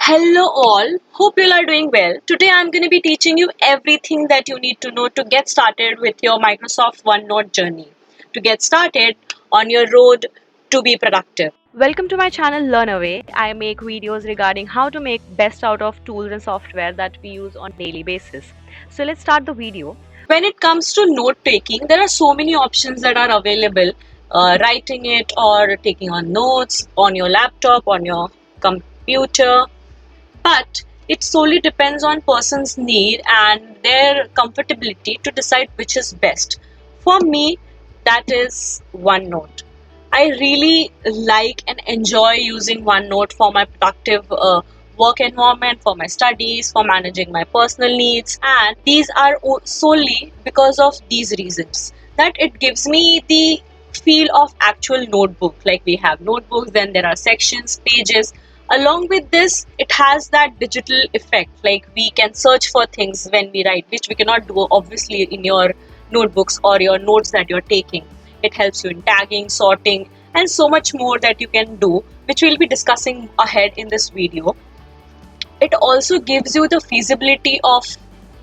Hello all, hope you are doing well. Today I'm going to be teaching you everything that you need to know to get started with your Microsoft OneNote journey. To get started on your road to be productive. Welcome to my channel Learn Away. I make videos regarding how to make best out of tools and software that we use on daily basis. So let's start the video. When it comes to note taking, there are so many options that are available. Writing it or taking on notes on your laptop, on your computer. But it solely depends on person's need and their comfortability to decide which is best. For me, that is OneNote. I really like and enjoy using OneNote for my productive work environment, for my studies, for managing my personal needs, and these are solely because of these reasons that it gives me the feel of actual notebook. Like we have notebooks, then there are sections, pages. Along with this, it has that digital effect, like we can search for things when we write, which we cannot do obviously in your notebooks or your notes that you're taking. It helps you in tagging, sorting, and so much more that you can do, which we'll be discussing ahead in this video. It also gives you the feasibility of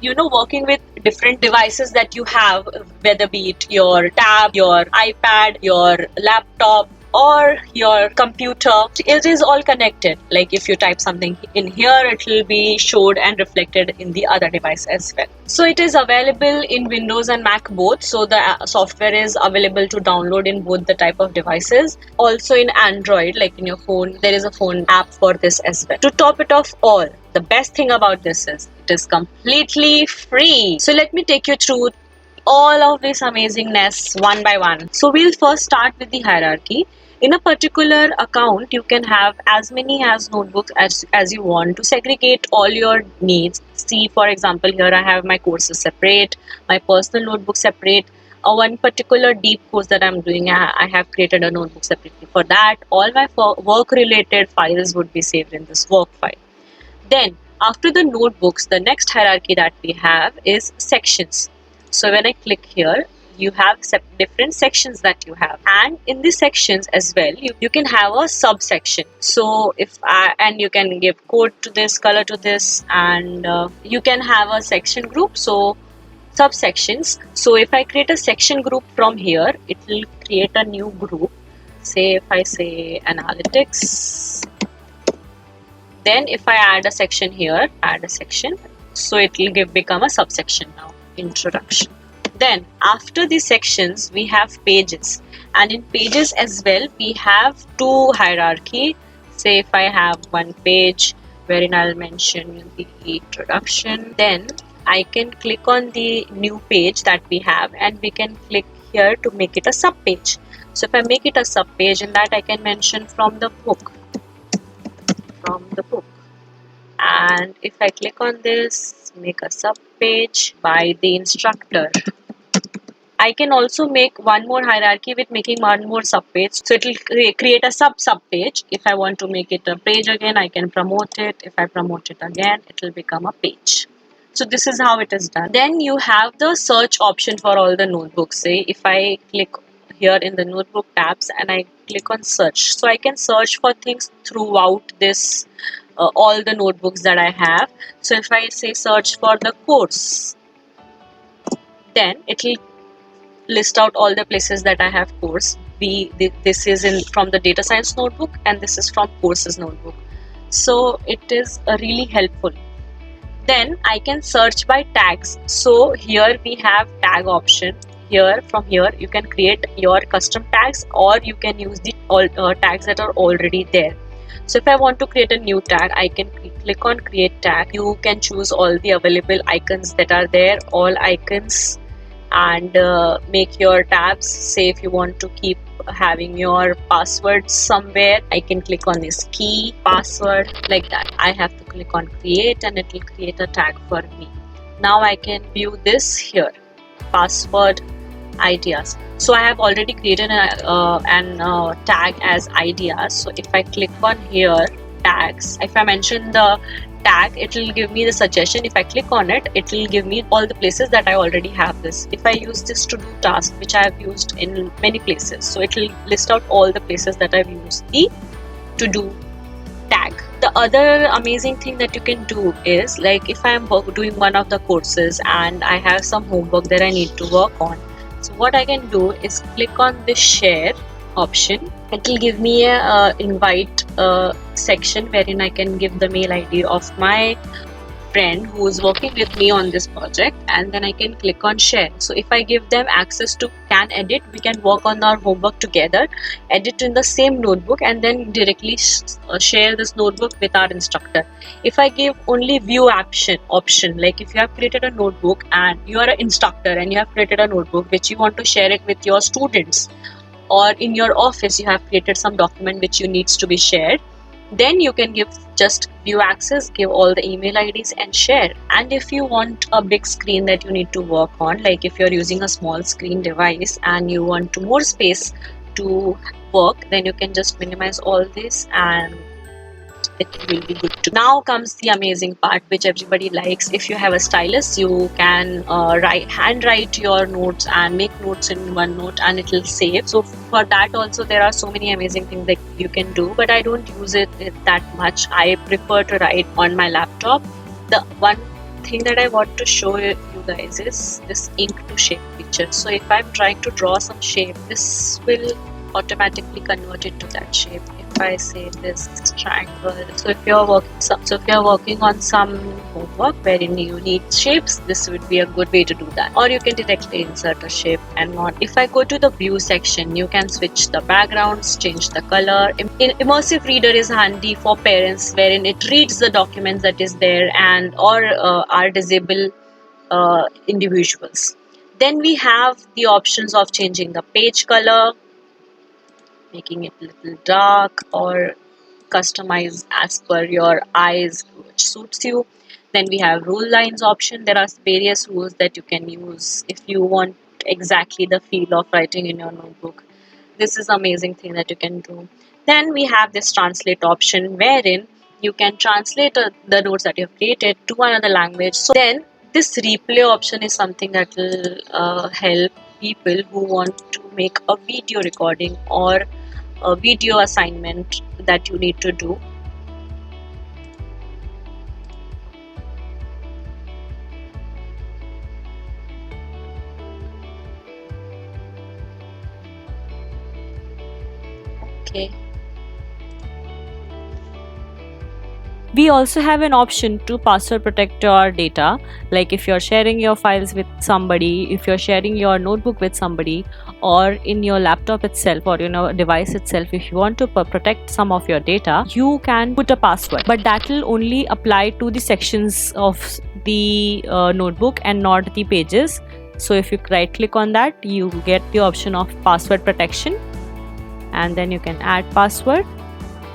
working with different devices that you have, whether be it your tab, your iPad, your laptop, or your computer. It is all connected. Like if you type something in here, it will be showed and reflected in the other device as well. So it is available in Windows and Mac both. So the software is available to download in both the type of devices. Also in Android, like in your phone, there is a phone app for this as well. To top it off all, the best thing about this is it is completely free. So let me take you through all of this amazingness one by one. So we'll first start with the hierarchy. In a particular account, you can have as many as notebooks as you want to segregate all your needs. See, for example, here I have my courses separate, my personal notebook separate. One particular deep course that I'm doing, I have created a notebook separately for that. All my work related files would be saved in this work file. Then after the notebooks, the next hierarchy that we have is sections. So when I click here, you have different sections that you have, and in the sections as well you can have a subsection. So and you can give code to this, color to this, and you can have a section group, so subsections. So if I create a section group from here, it will create a new group. Say if I say analytics, then if I add a section here, add a section, so it will become a subsection now, introduction. Then after the sections, we have pages, and in pages as well, we have two hierarchy. Say if I have one page wherein I'll mention the introduction, then I can click on the new page that we have, and we can click here to make it a sub page. So if I make it a sub page, in that I can mention from the book, and if I click on this, make a sub page by the instructor. I can also make one more hierarchy with making one more sub page. So it will create a sub page. If I want to make it a page again, I can promote it. If I promote it again, it will become a page. So this is how it is done. Then you have the search option for all the notebooks. Say if I click here in the notebook tabs and I click on search, so I can search for things throughout this all the notebooks that I have. So if I say search for the course, then it will list out all the places that I have course. This is from the data science notebook, and this is from courses notebook. So it is really helpful. Then I can search by tags. So here we have tag option. From here you can create your custom tags, or you can use the tags that are already there. So if I want to create a new tag, I can click on create tag. You can choose all the available icons that are there, all icons, and make your tabs. Say if you want to keep having your passwords somewhere, I can click on this key, password, like that. I have to click on create, and it will create a tag for me. Now I can view this here, password, ideas. So I have already created an tag as ideas. So if I click on here, tags, if I mention the tag, it will give me the suggestion. If I click on it, it will give me all the places that I already have this. If I use this to do task, which I have used in many places, so it will list out all the places that I've used the to do tag. The other amazing thing that you can do is, like, if I am doing one of the courses and I have some homework that I need to work on, so what I can do is click on this share option. It will give me a invite section wherein I can give the mail ID of my friend who is working with me on this project, and then I can click on share. So if I give them access to can edit, we can work on our homework together, edit in the same notebook, and then directly share this notebook with our instructor. If I give only view option, like if you have created a notebook and you are an instructor and you have created a notebook which you want to share it with your students, or in your office you have created some document which you needs to be shared, then you can give just view access, give all the email IDs and share. And if you want a big screen that you need to work on, like if you're using a small screen device and you want more space to work, then you can just minimize all this and it will be good to. Now comes the amazing part which everybody likes. If you have a stylus, you can handwrite your notes and make notes in OneNote and it will save. So for that also there are so many amazing things that you can do, but I don't use it that much. I prefer to write on my laptop. The one thing that I want to show you guys is this ink to shape picture. So if I'm trying to draw some shape, this will automatically convert it to that shape. If I say this triangle, so if you're working on some homework wherein you need shapes, this would be a good way to do that. Or you can directly insert a shape and not. If I go to the view section, you can switch the backgrounds, change the color. Immersive Reader is handy for parents wherein it reads the documents that is there and or are disabled individuals. Then we have the options of changing the page color, making it a little dark, or customize as per your eyes which suits you. Then we have rule lines option. There are various rules that you can use if you want exactly the feel of writing in your notebook. This is amazing thing that you can do. Then we have this translate option wherein you can translate the notes that you have created to another language. So then this replay option is something that will help people who want to make a video recording or a video assignment that you need to do. Okay. We also have an option to password protect your data, like if you're sharing your files with somebody, if you're sharing your notebook with somebody, or in your laptop itself or device itself, if you want to protect some of your data, you can put a password, but that will only apply to the sections of the notebook and not the pages. So if you right click on that, you get the option of password protection, and then you can add password,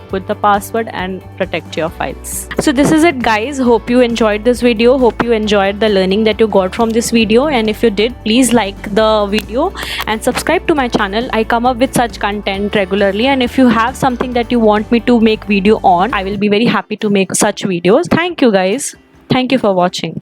put the password and protect your files. So this is it, guys. Hope you enjoyed this video. Hope you enjoyed the learning that you got from this video, and if you did, please like the video and subscribe to my channel. I come up with such content regularly, and if you have something that you want me to make video on, I will be very happy to make such videos. Thank you, guys. Thank you for watching.